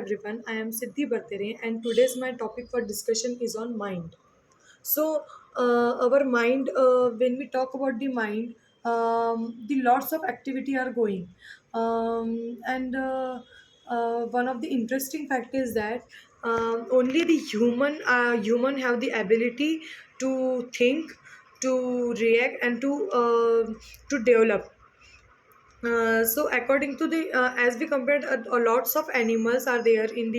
everyone. I am Siddhi Bartere, and today's my topic for discussion is on mind. So, our mind, when we talk about the mind, the lots of activity are going, and one of the interesting fact is that only the human have the ability to think, to react, and to develop. So according to the as we compared, lots of animals are there in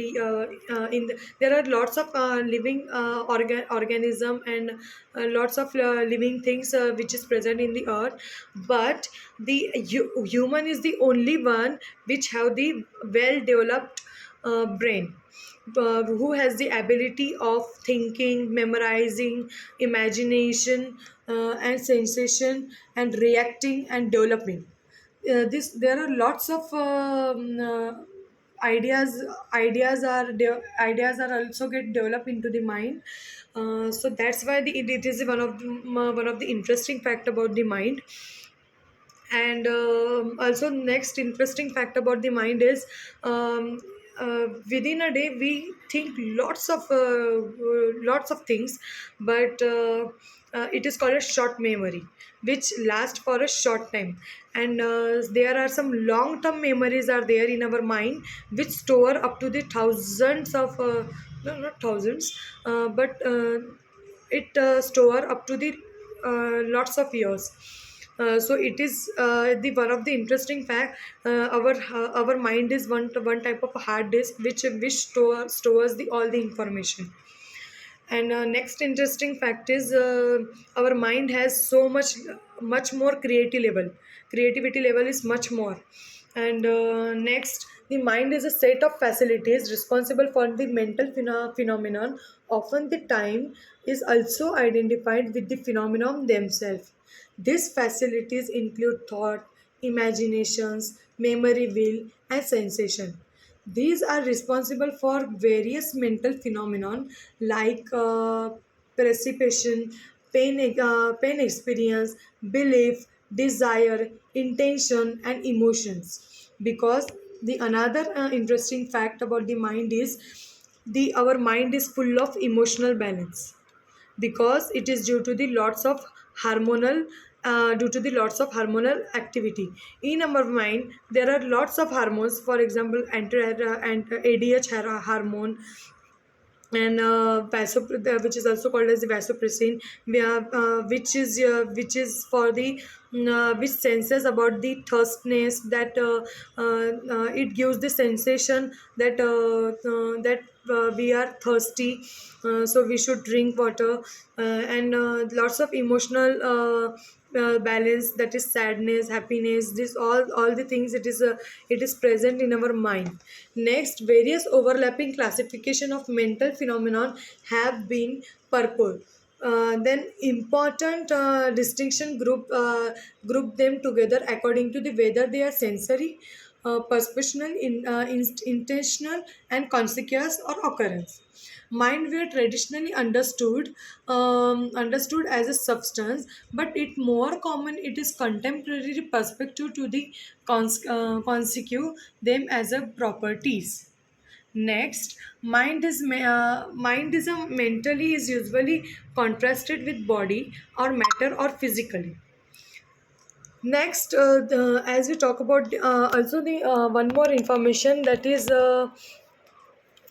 there are lots of living organism and lots of living things which is present in the earth, but the human is the only one which have the well developed brain, who has the ability of thinking, memorizing, imagination, and sensation, and reacting and developing. This There are lots of ideas. Ideas are also get developed into the mind. So that's why it is one of the interesting fact about the mind. And also, next interesting fact about the mind is, within a day we think lots of things, but it is called a short memory, which lasts for a short time. And there are some long term memories are there in our mind, which store up to the thousands of no, not thousands, but it store up to the lots of years. So it is the one of the interesting fact. Our mind is one type of hard disk which stores the all the information. And next interesting fact is, our mind has so much more creativity level is much more. And next, the mind is a set of facilities responsible for the mental phenomenon. Often the time is also identified with the phenomenon themselves. These facilities include thought, imaginations, memory, will, and sensation. These are responsible for various mental phenomenon like perception, pain experience, belief, desire, intention, and emotions. Because the another interesting fact about the mind is, the our mind is full of emotional balance, because it is due to the lots of hormonal activity in our mind. There are lots of hormones, for example ADH hormone, and which is also called as the vasopressin, which is for the which senses about the thirstness, that it gives the sensation that we are thirsty, so we should drink water. And lots of emotional balance, that is sadness, happiness, this all the things, it is present in our mind. Next, various overlapping classification of mental phenomenon have been purported. Then important distinction group them together according to the whether they are sensory, perceptual, intentional, and consequence or occurrence. Mind were traditionally understood as a substance, but it more common it is contemporary perspective to the consequence them as a properties. Next, mind is a mentally is usually contrasted with body or matter or physically. Next, as we talk about also the one more information, that is,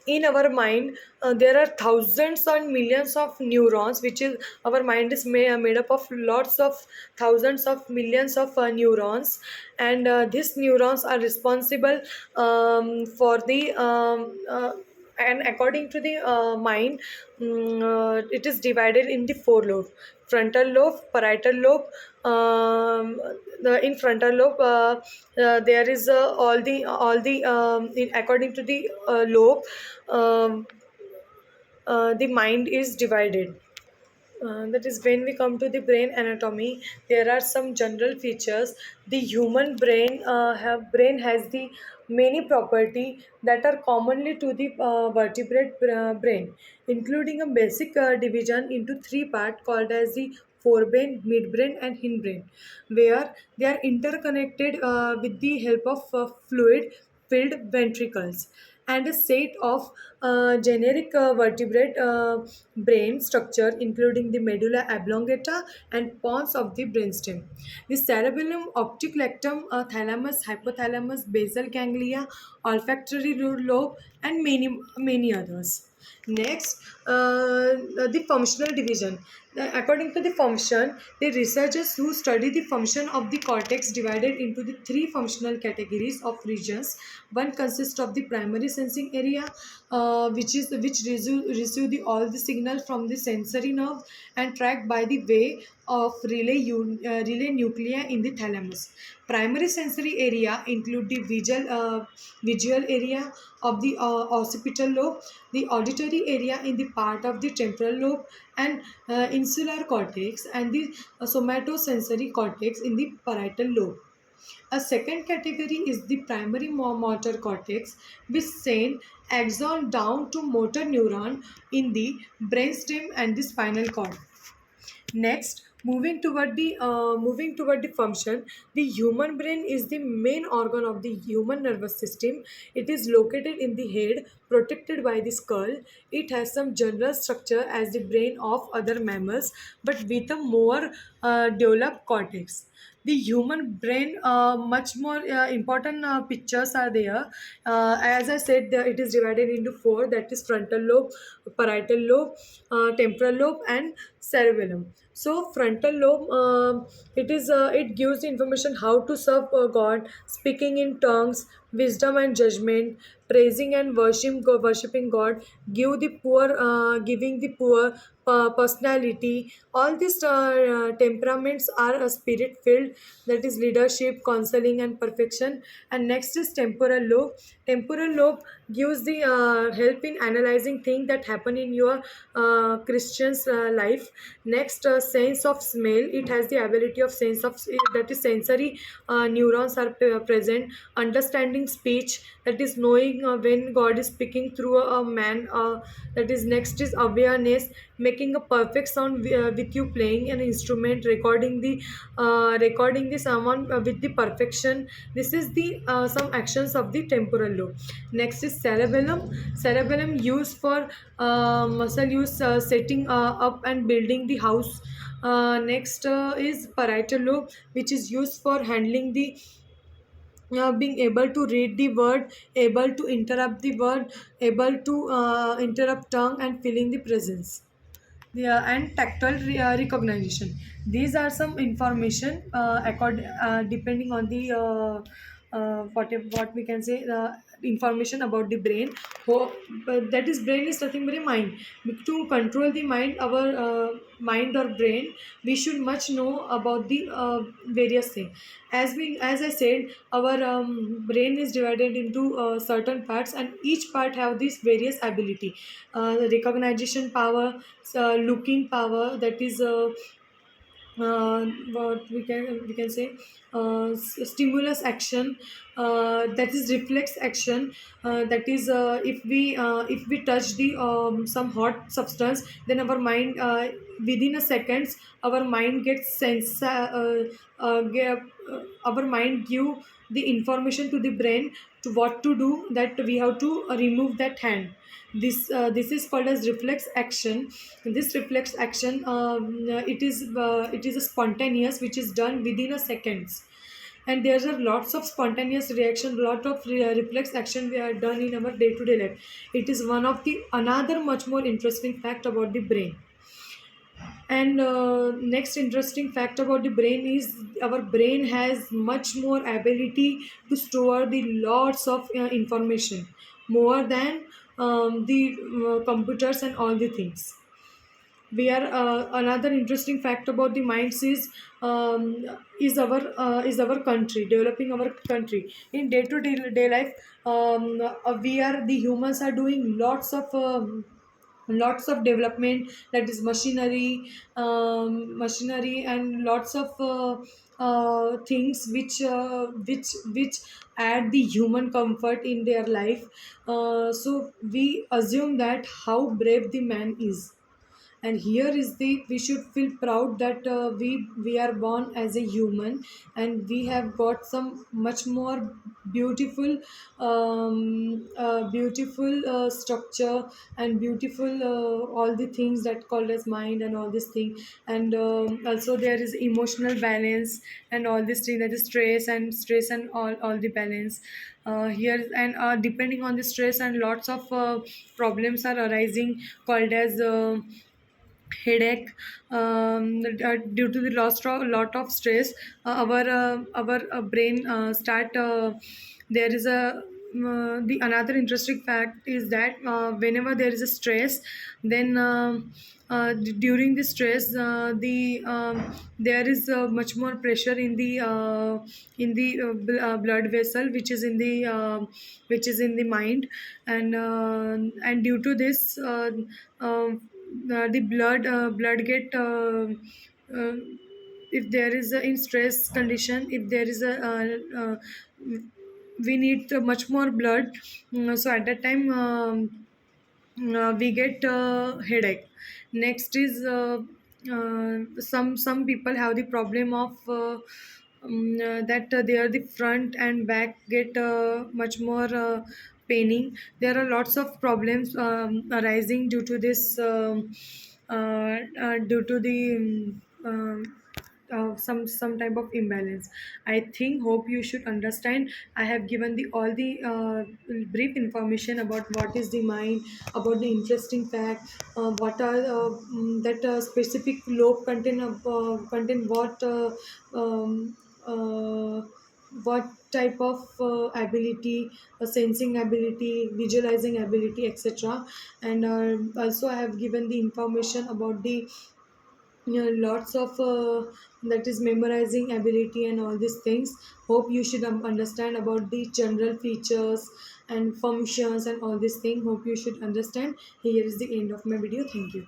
in our mind there are thousands and millions of neurons, which is our mind is made up of lots of thousands of millions of neurons. And these neurons are responsible for the and according to the mind, it is divided in the four lobes: frontal lobe, parietal lobe. In frontal lobe, there is according to the lobe, um, the mind is divided. That is, when we come to the brain anatomy, there are some general features. The human brain has the many property that are commonly to the vertebrate brain, including a basic division into three parts called as the forebrain, midbrain, and hindbrain, where they are interconnected with the help of fluid filled ventricles. and a set of generic vertebrate brain structure, including the medulla oblongata and pons of the brainstem. The cerebellum, optic rectum, thalamus, hypothalamus, basal ganglia, olfactory lobe, and many others. Next, the functional division. According to the function, the researchers who study the function of the cortex divided into the three functional categories of regions. One consists of the primary sensing area, which receive all the signal from the sensory nerve and tracked by the way of relay nuclei in the thalamus. Primary sensory area include the visual area of the occipital lobe, the auditory area in the part of the temporal lobe, and insular cortex, and the somatosensory cortex in the parietal lobe. A second category is the primary motor cortex, which send axon down to motor neuron in the brainstem and the spinal cord. Next, moving toward the function, the human brain is the main organ of the human nervous system. It is located in the head, protected by the skull. It has some general structure as the brain of other mammals, but with a more developed cortex. The human brain, much more important pictures are there. As I said, it is divided into four, that is frontal lobe, parietal lobe, temporal lobe, and cerebellum. So frontal lobe, it gives the information how to serve God, speaking in tongues, wisdom and judgment, praising and worshiping God, giving the poor personality. All these temperaments are a spirit filled, that is leadership, counseling, and perfection. And next is temporal lobe. Temporal lobe gives the help in analyzing things that happen in your Christian's life. Next, sense of smell. It has the ability of sense of, that is sensory neurons are present. Understanding speech, that is knowing when God is speaking through a man. That is next is awareness, making a perfect sound with you playing an instrument, recording the someone with the perfection. This is the some actions of the temporal lobe. Next is cerebellum. Cerebellum used for muscle use, setting up and building the house. Next is parietal lobe, which is used for handling the being able to read the word, able to interrupt the word, able to interrupt tongue, and feeling the presence. Yeah, and tactile recognition. These are some information depending on the what we can say, information about the brain. But that is brain is nothing but a mind. To control the mind, our mind or brain, we should much know about the various things. As I said, our brain is divided into certain parts, and each part have this various ability. Recognition power, looking power, that is what we can say, stimulus action, that is reflex action, that is if we touch the some hot substance, then our mind, within a seconds, our mind gets our mind give the information to the brain to what to do, that we have to remove that hand. This is called as reflex action. This reflex action, it is a spontaneous, which is done within a seconds. And there are lots of spontaneous reaction, lot of reflex action we are done in our day to day life. It is one of the another much more interesting fact about the brain. And next interesting fact about the brain is our brain has much more ability to store the lots of information, more than the computers and all the things. We are another interesting fact about the minds is our country, developing our country in day to day life. We are the humans are doing lots of development, that is machinery, and lots of things which add the human comfort in their life. So we assume that how brave the man is. And here is the, we should feel proud that we are born as a human, and we have got some much more beautiful beautiful structure, and beautiful all the things that called as mind and all this thing. And also there is emotional balance and all this thing, that is stress and all the balance here. And depending on the stress, and lots of problems are arising called as headache, due to the lot of stress. Our brain start there is a the another interesting fact is that whenever there is a stress, then during the stress, there is much more pressure in the blood vessel, which is in the mind. And due to this, the blood get uh, if there is a in stress condition, if there is a we need much more blood. So at that time, we get headache. Next is some people have the problem of that their the front and back get much more paining. There are lots of problems arising due to this, due to the some type of imbalance. I think, hope you should understand. I have given the all the brief information about what is the mind, about the interesting fact, what are that specific lobe contain contain what type of ability, sensing ability, visualizing ability, etc. And also I have given the information about the, lots of that is memorizing ability and all these things. Hope you should understand about the general features and functions and all these things. Hope you should understand. Here is the end of my video. Thank you.